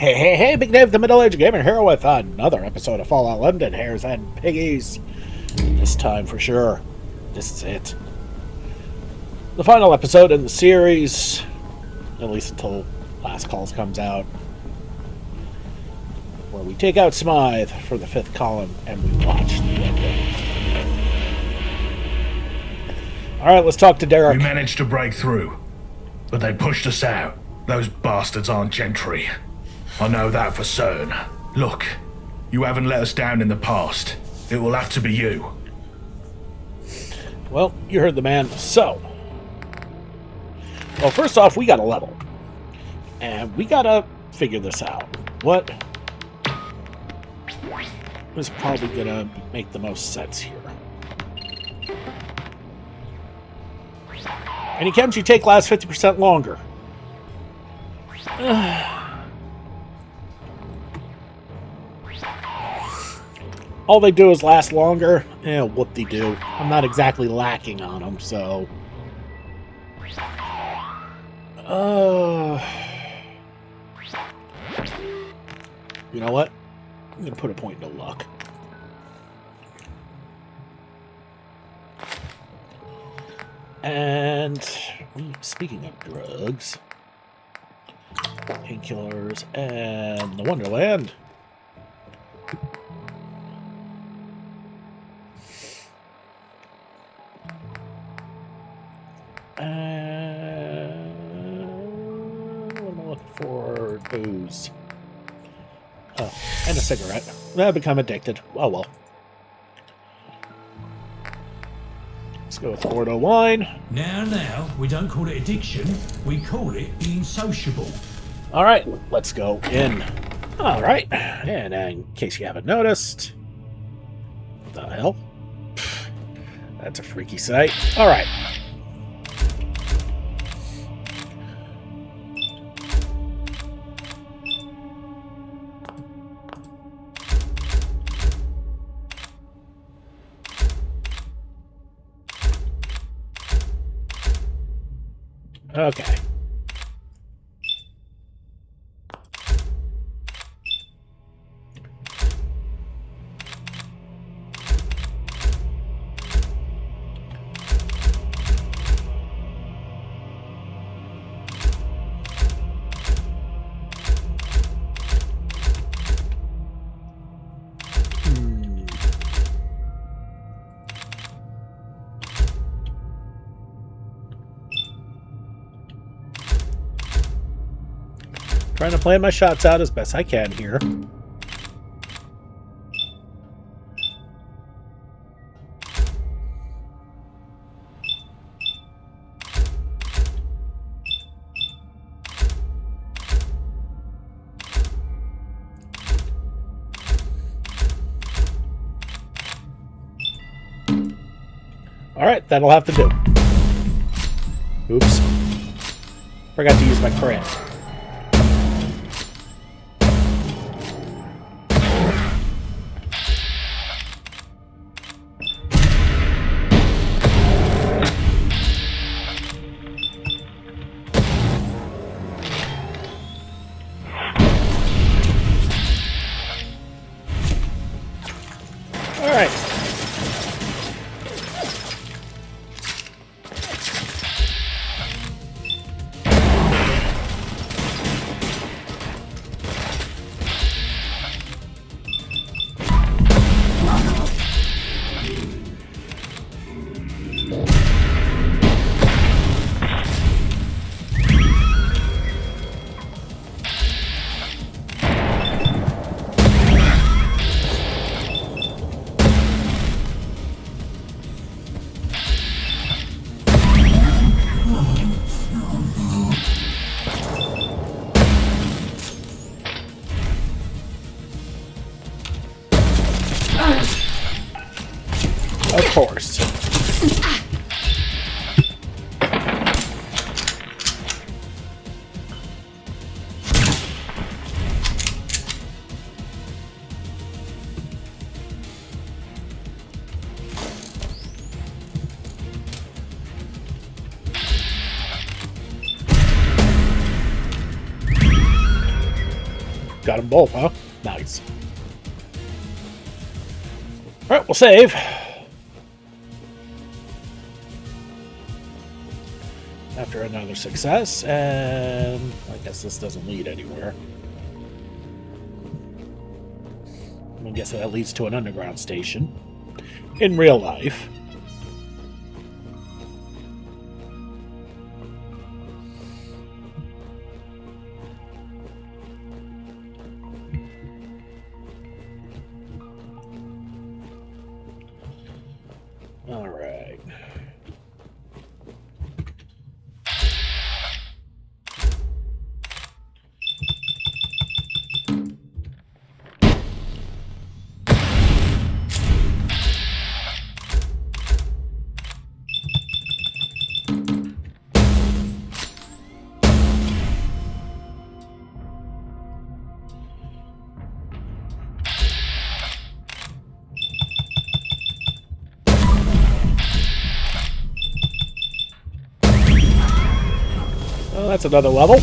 Hey, Big Dave, the middle-aged gamer here with another episode of Fallout London, Hares and Piggies. This time, for sure, this is it. The final episode in the series, at least until Last Calls comes out, where we take out Smythe for the fifth column and we watch the ending. Alright, let's talk to Derek. We managed to break through, but they pushed us out. Those bastards aren't gentry. I know that for certain. Look, you haven't let us down in the past. It will have to be you. Well, you heard the man. So, well, first off, we got a level. And we gotta figure this out. What is probably gonna make the most sense here? Any chems you take last 50% longer. All they do is last longer. Whoop-de-doo. I'm not exactly lacking on them, so... You know what? I'm going to put a point into luck. And... speaking of drugs... painkillers and the Wonderland... what am I looking for? Booze. Oh, and a cigarette. I've become addicted. Oh well. Let's go with Ordo wine. Now, we don't call it addiction. We call it being sociable. Alright, let's go in. Alright, and in case you haven't noticed... What the hell? That's a freaky sight. Alright. Okay. Trying to plan my shots out as best I can here. Alright, that'll have to do. Oops. Forgot to use my crit. Alright. Of course. Got them both, huh? Nice. Alright, we'll save. After another success, and I guess this doesn't lead anywhere. I guess that leads to an underground station. In real life. All right. Well, that's another level.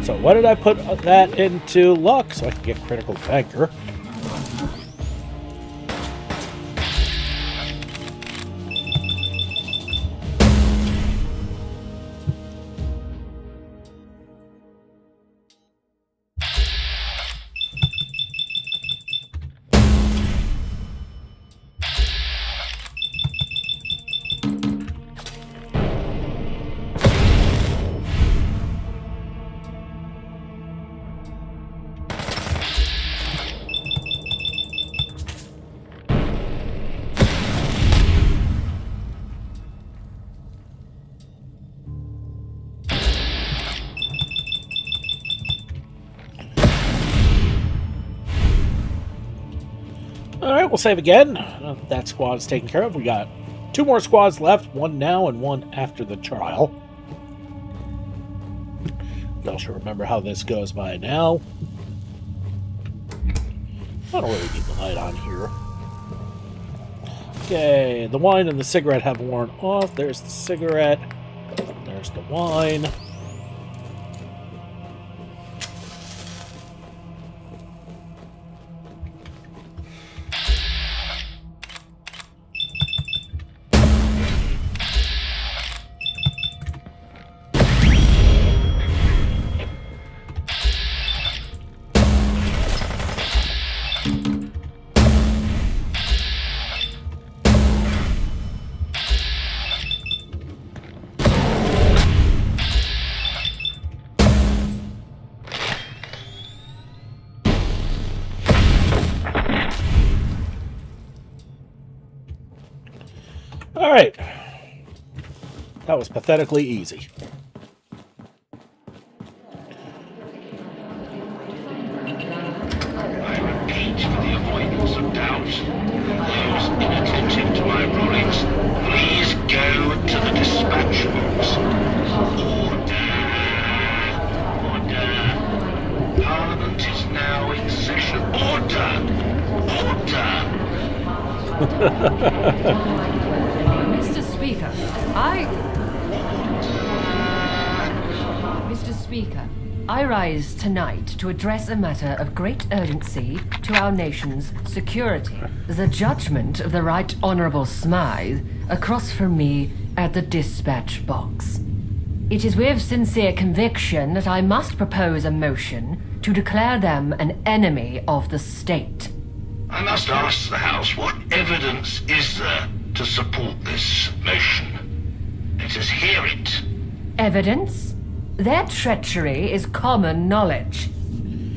So why did I put that into luck? So I can get critical banker. Alright, we'll save again. That squad's taken care of. We got 2 more squads left, one now and one after the trial. Y'all should remember how this goes by now. I don't really need the light on here. Okay, the wine and the cigarette have worn off. There's the cigarette. There's the wine. Alright. That was pathetically easy. I repeat, for the avoidance of doubt, those inattentive to my rulings, please go to the dispatch box. Order! Parliament is now in session. Order! Mr. Speaker, Mr. Speaker, I rise tonight to address a matter of great urgency to our nation's security. The judgment of the Right Honourable Smythe across from me at the dispatch box. It is with sincere conviction that I must propose a motion to declare them an enemy of the state. I must ask the House, what evidence is there to support this motion? Let us hear it. Evidence? Their treachery is common knowledge.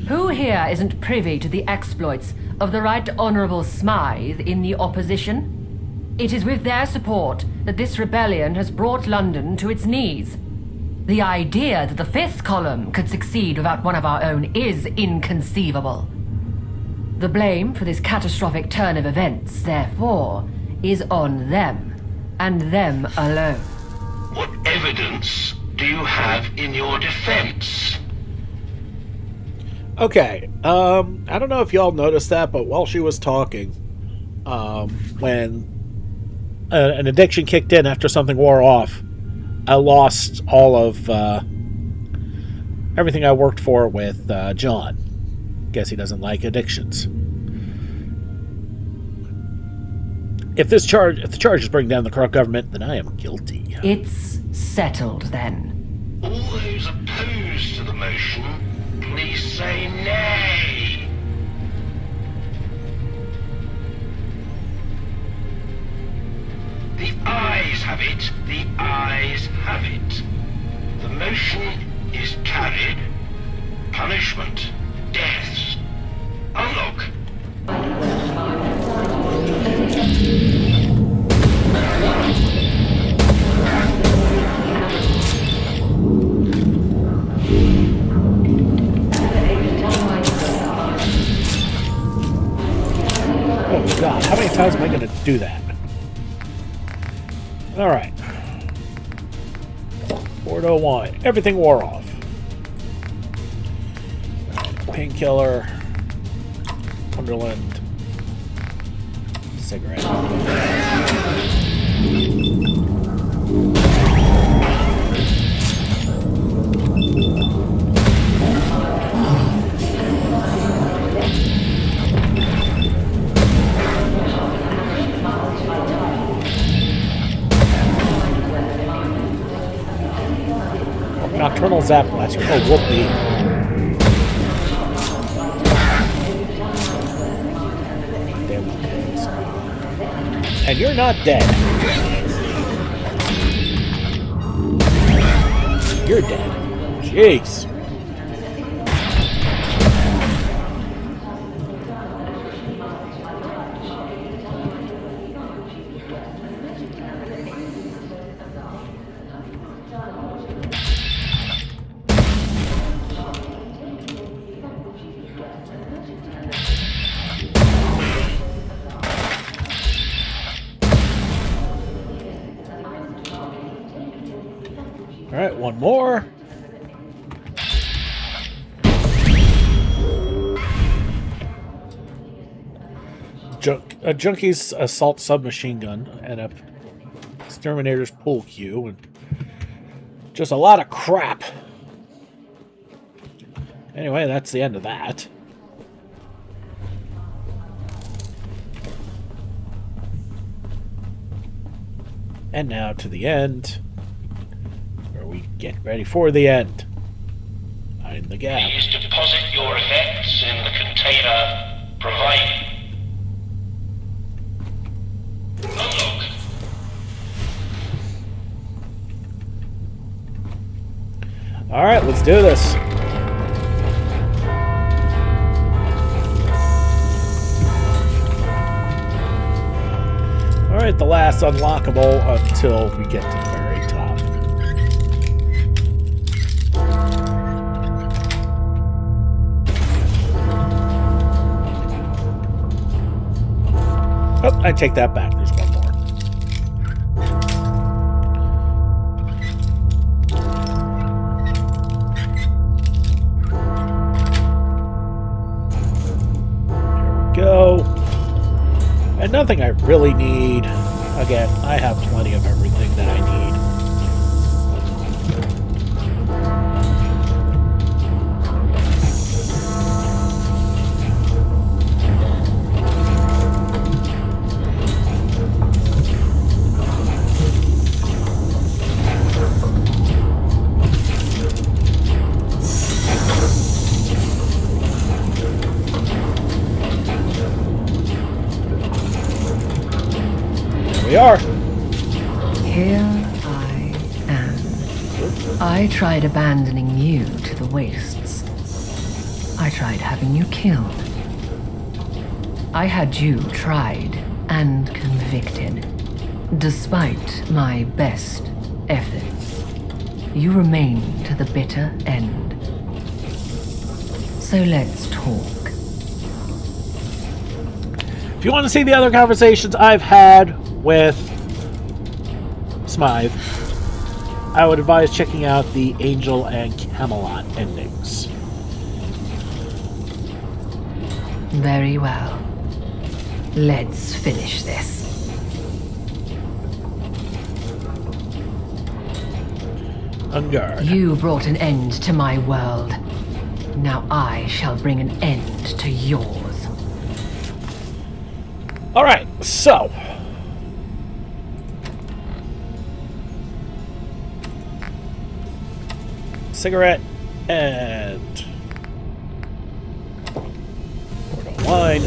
Who here isn't privy to the exploits of the Right Honourable Smythe in the opposition? It is with their support that this rebellion has brought London to its knees. The idea that the Fifth Column could succeed without one of our own is inconceivable. The blame for this catastrophic turn of events, therefore, is on them, and them alone. What evidence do you have in your defense? Okay, I don't know if y'all noticed that, but while she was talking, when an addiction kicked in after something wore off, I lost all of everything I worked for with John. Guess he doesn't like addictions. If the charges bring down the corrupt government, then I am guilty. It's settled then. All those opposed to the motion, please say nay. The ayes have it. The ayes have it. The motion is carried. Punishment. Deaths. Unlock. Oh god, how many times am I going to do that? Alright. Bordeaux everything wore off. Painkiller. Wonderland. Cigarette. Nocturnal Zap Blaster. Oh, whoopee. Damn. And you're not dead. You're dead. Jeez. Alright, one more. A junkie's assault submachine gun and a exterminator's pool cue and just a lot of crap. Anyway, that's the end of that. And now to the end. We get ready for the end. Find the gap. Please deposit your effects in the container provided. Unlock. Alright, let's do this. Alright, the last unlockable until we get to the very top. Oh, I take that back. There's one more. There we go. And nothing I really need. Again, I have plenty of everything that I need. We are. Here I am. I tried abandoning you to the wastes. I tried having you killed. I had you tried and convicted. Despite my best efforts, you remain to the bitter end. So let's talk. If you want to see the other conversations I've had with Smythe, I would advise checking out the Angel and Camelot endings. Very well. Let's finish this. On guard. You brought an end to my world. Now I shall bring an end to yours. Alright, so. Cigarette and port of wine.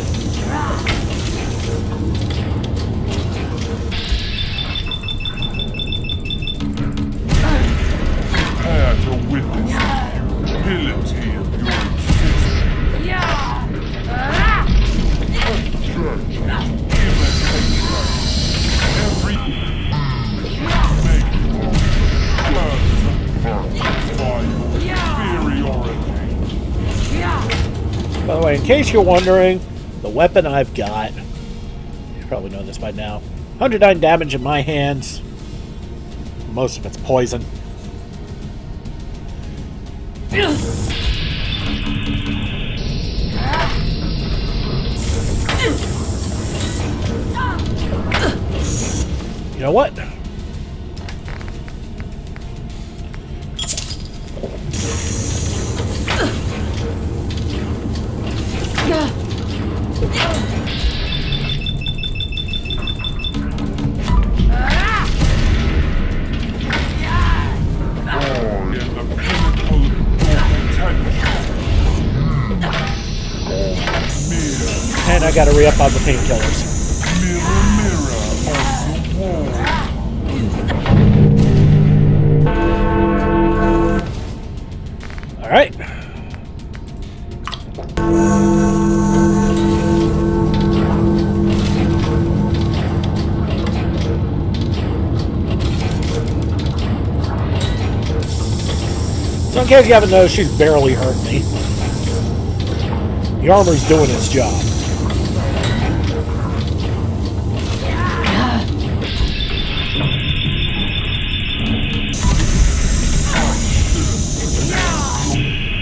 Prepare to witness the futility of your existence. Church imitates every make by your inferiority. By the way, in case you're wondering, the weapon I've got, you probably know this by now, 109 damage in my hands. Most of it's poison. You know what? And I gotta re-up on the painkillers. Mirror, mirror on the wall. Alright. So in case you haven't noticed, she's barely hurt me. The armor's doing its job.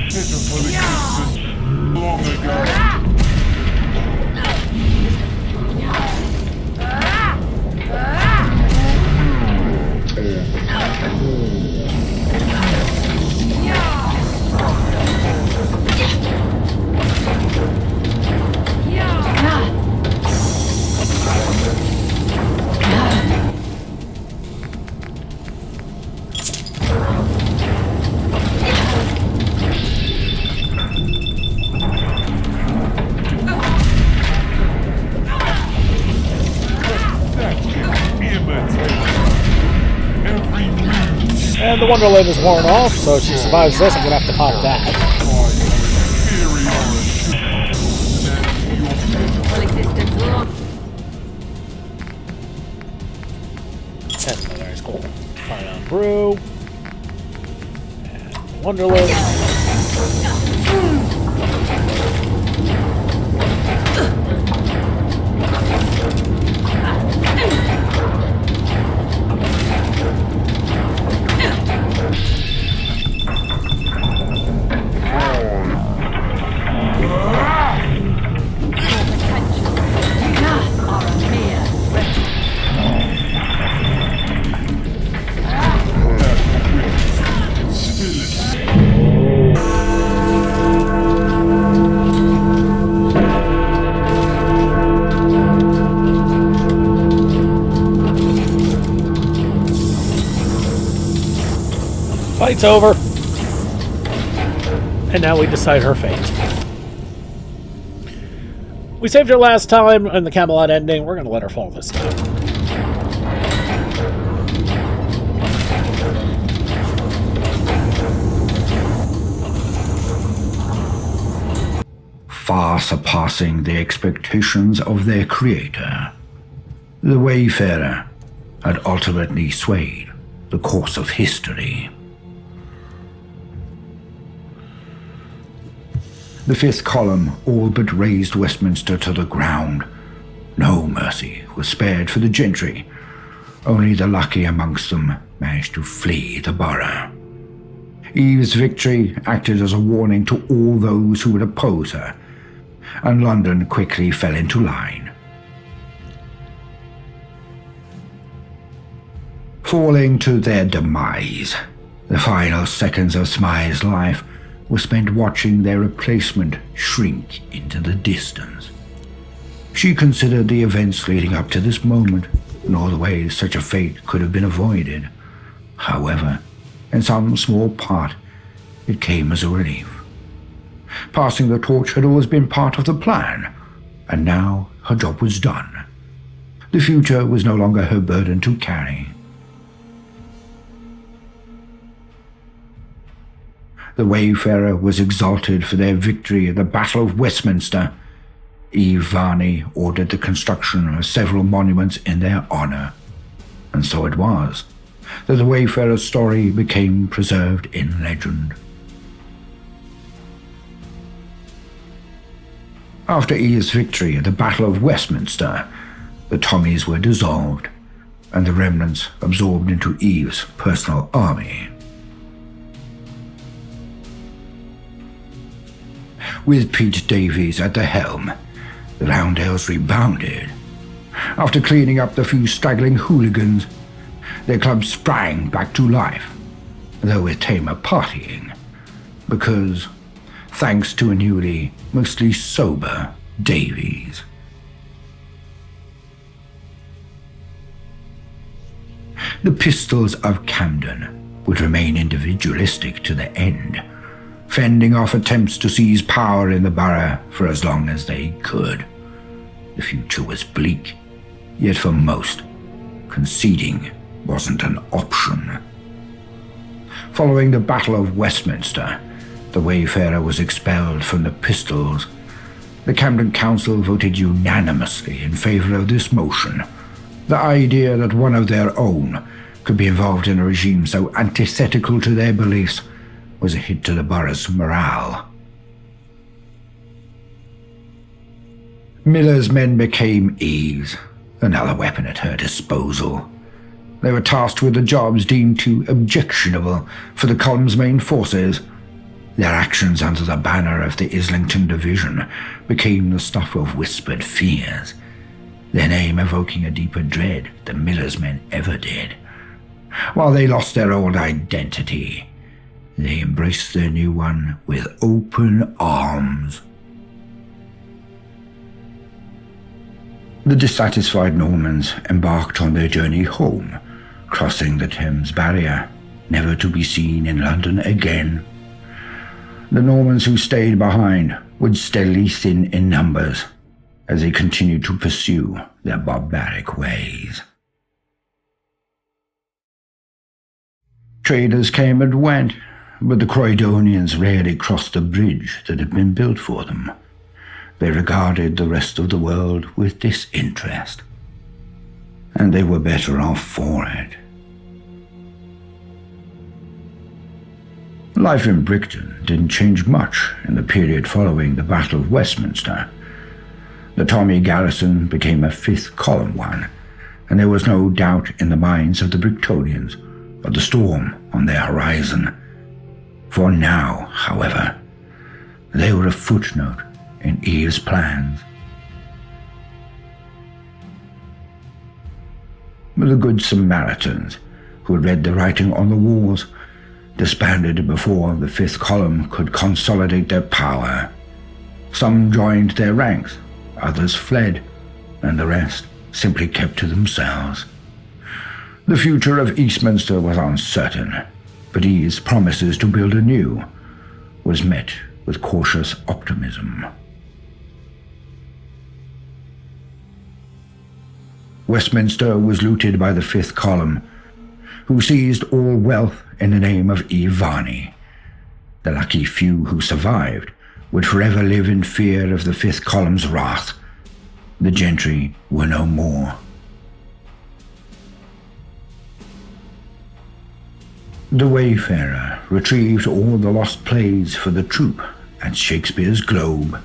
Pitiful existence long ago. And the Wonderland is worn off, so if she survives this, I'm gonna have to pop that. That's another nice cool. Ion Brew. And Wonderland. Fight's over. And now we decide her fate. We saved her last time in the Camelot ending. We're going to let her fall this time. Far surpassing the expectations of their creator, the Wayfarer had ultimately swayed the course of history. The fifth column all but razed Westminster to the ground. No mercy was spared for the gentry. Only the lucky amongst them managed to flee the borough. Eve's victory acted as a warning to all those who would oppose her, and London quickly fell into line. Falling to their demise, The final seconds of Smythe's life were spent watching their replacement shrink into the distance. She considered the events leading up to this moment and all the ways such a fate could have been avoided. However, in some small part, it came as a relief. Passing the torch had always been part of the plan, and now her job was done. The future was no longer her burden to carry. The Wayfarer was exalted for their victory at the Battle of Westminster. Eve Varney ordered the construction of several monuments in their honor, and so it was that the Wayfarer's story became preserved in legend. After Eve's victory at the Battle of Westminster, the Tommies were dissolved, and the remnants absorbed into Eve's personal army. With Pete Davies at the helm, the Roundels rebounded. After cleaning up the few straggling hooligans, their club sprang back to life, though with tamer partying, because, thanks to a newly, mostly sober Davies. The Pistols of Camden would remain individualistic to the end, fending off attempts to seize power in the borough for as long as they could. The future was bleak, yet for most, conceding wasn't an option. Following the Battle of Westminster, the Wayfarer was expelled from the Pistols. The Camden Council voted unanimously in favor of this motion. The idea that one of their own could be involved in a regime so antithetical to their beliefs was a hit to the borough's morale. Miller's men became Eve's, another weapon at her disposal. They were tasked with the jobs deemed too objectionable for the column's main forces. Their actions under the banner of the Islington Division became the stuff of whispered fears, their name evoking a deeper dread than Miller's men ever did. While they lost their old identity, they embraced their new one with open arms. The dissatisfied Normans embarked on their journey home, crossing the Thames barrier, never to be seen in London again. The Normans who stayed behind would steadily thin in numbers as they continued to pursue their barbaric ways. Traders came and went, but the Croydonians rarely crossed the bridge that had been built for them. They regarded the rest of the world with disinterest, and they were better off for it. Life in Brickton didn't change much in the period following the Battle of Westminster. The Tommy garrison became a fifth column one, and there was no doubt in the minds of the Bricktonians of the storm on their horizon. For now, however, they were a footnote in Eve's plans. The Good Samaritans, who had read the writing on the walls, disbanded before the fifth column could consolidate their power. Some joined their ranks, others fled, and the rest simply kept to themselves. The future of Eastminster was uncertain, but Eve's promises to build anew was met with cautious optimism. Westminster was looted by the fifth column, who seized all wealth in the name of Eve Varney. The lucky few who survived would forever live in fear of the fifth column's wrath. The gentry were no more. The Wayfarer retrieved all the lost plays for the troupe at Shakespeare's Globe.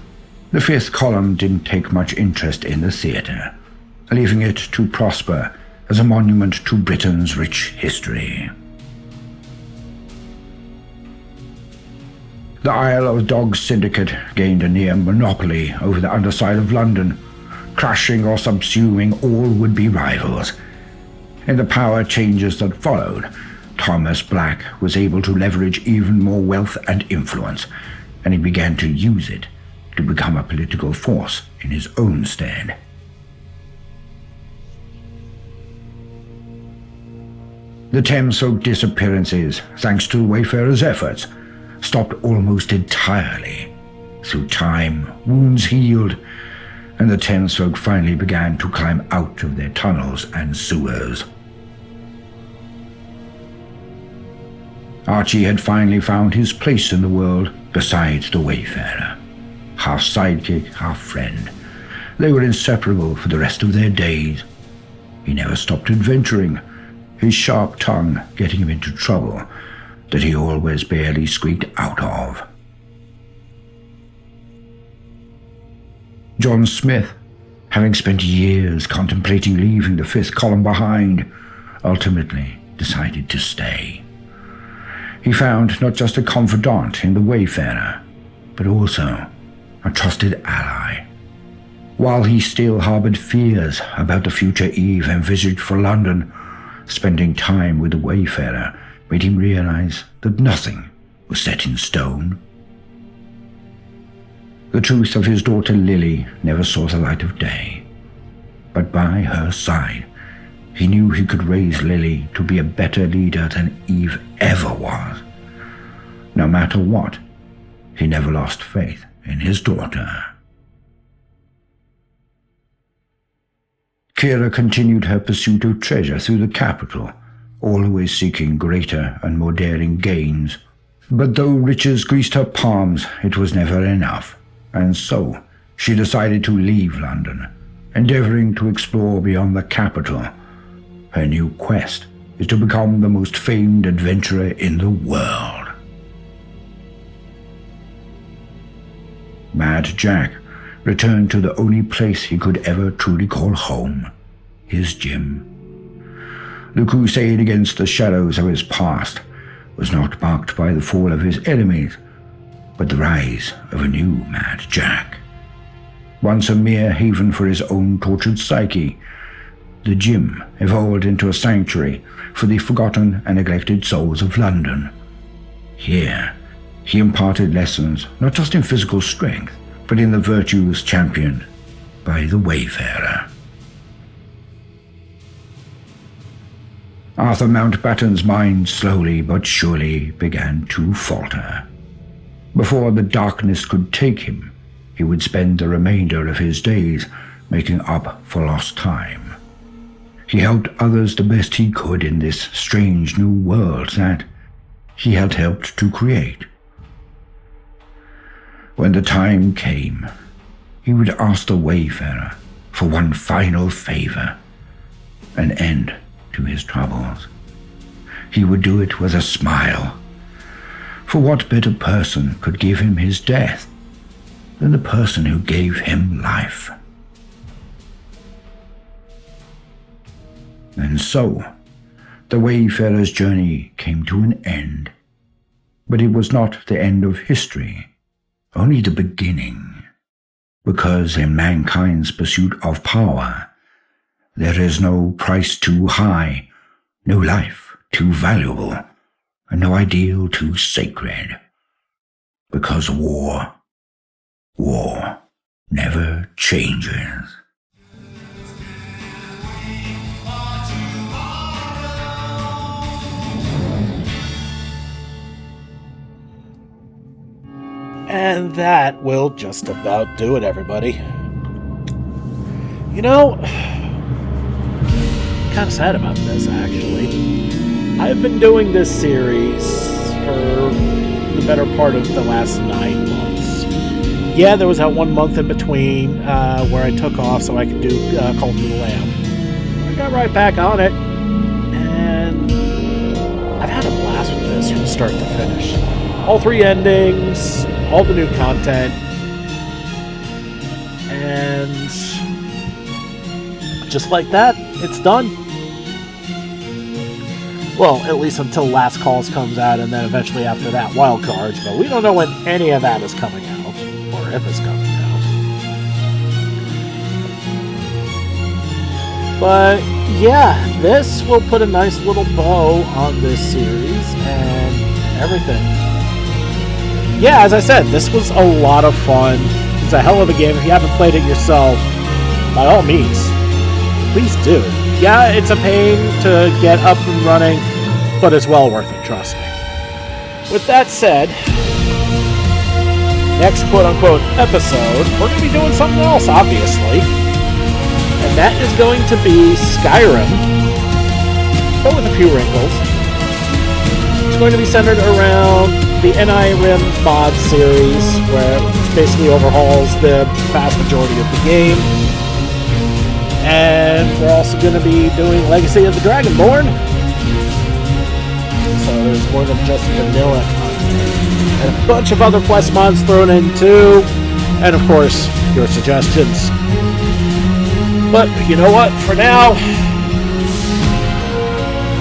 The fifth column didn't take much interest in the theatre, leaving it to prosper as a monument to Britain's rich history. The Isle of Dogs syndicate gained a near monopoly over the underside of London, crushing or subsuming all would-be rivals. In the power changes that followed, Thomas Black was able to leverage even more wealth and influence, and he began to use it to become a political force in his own stead. The Thames Folk disappearances, thanks to the Wayfarers' efforts, stopped almost entirely. Through time, wounds healed, and the Thames Folk finally began to climb out of their tunnels and sewers. Archie had finally found his place in the world beside the Wayfarer. Half sidekick, half friend. They were inseparable for the rest of their days. He never stopped adventuring, his sharp tongue getting him into trouble that he always barely squeaked out of. John Smith, having spent years contemplating leaving the fifth column behind, ultimately decided to stay. He found not just a confidant in the Wayfarer, but also a trusted ally. While he still harbored fears about the future Eve envisaged for London, spending time with the Wayfarer made him realize that nothing was set in stone. The truth of his daughter Lily never saw the light of day, but by her side, he knew he could raise Lily to be a better leader than Eve ever was. No matter what, he never lost faith in his daughter. Kira continued her pursuit of treasure through the capital, always seeking greater and more daring gains. But though riches greased her palms, it was never enough, and so she decided to leave London, endeavoring to explore beyond the capital. Her new quest is to become the most famed adventurer in the world. Mad Jack returned to the only place he could ever truly call home, his gym. The crusade against the shadows of his past was not marked by the fall of his enemies, but the rise of a new Mad Jack. Once a mere haven for his own tortured psyche, the gym evolved into a sanctuary for the forgotten and neglected souls of London. Here, he imparted lessons not just in physical strength, but in the virtues championed by the Wayfarer. Arthur Mountbatten's mind slowly but surely began to falter. Before the darkness could take him, he would spend the remainder of his days making up for lost time. He helped others the best he could in this strange new world that he had helped to create. When the time came, he would ask the Wayfarer for one final favor, an end to his troubles. He would do it with a smile. For what better person could give him his death than the person who gave him life? And so, the Wayfarer's journey came to an end. But it was not the end of history, only the beginning. Because in mankind's pursuit of power, there is no price too high, no life too valuable, and no ideal too sacred. Because war never changes. And that will just about do it, everybody. You know, I'm kind of sad about this, actually. I've been doing this series for the better part of the last 9 months. Yeah, there was that 1 month in between where I took off so I could do Cult of the Lamb. I got right back on it, and I've had a blast with this from start to finish. All 3 endings, all the new content, and just like that, it's done. Well, at least until Last Calls comes out, and then eventually after that, Wild Cards, but we don't know when any of that is coming out, or if it's coming out. But yeah, this will put a nice little bow on this series and everything. Yeah, as I said, this was a lot of fun. It's a hell of a game. If you haven't played it yourself, by all means, please do. Yeah, it's a pain to get up and running, but it's well worth it, trust me. With that said, next quote-unquote episode, we're going to be doing something else, obviously. And that is going to be Skyrim, but with a few wrinkles. It's going to be centered around the NIRIM mod series, where it basically overhauls the vast majority of the game. And we're also going to be doing Legacy of the Dragonborn. So there's more than just vanilla content. And a bunch of other quest mods thrown in too. And of course, your suggestions. But you know what? For now,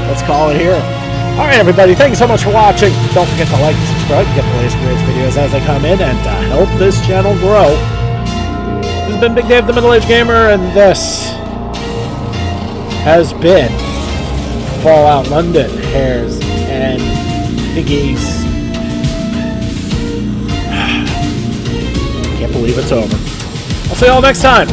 let's call it here. Alright everybody, thanks so much for watching. Don't forget to like and subscribe to get the latest and greatest videos as they come in and to help this channel grow. This has been Big Dave the Middle-Aged Gamer, and this has been Fallout London, Hares, and Piggies. Can't believe it's over. I'll see you all next time.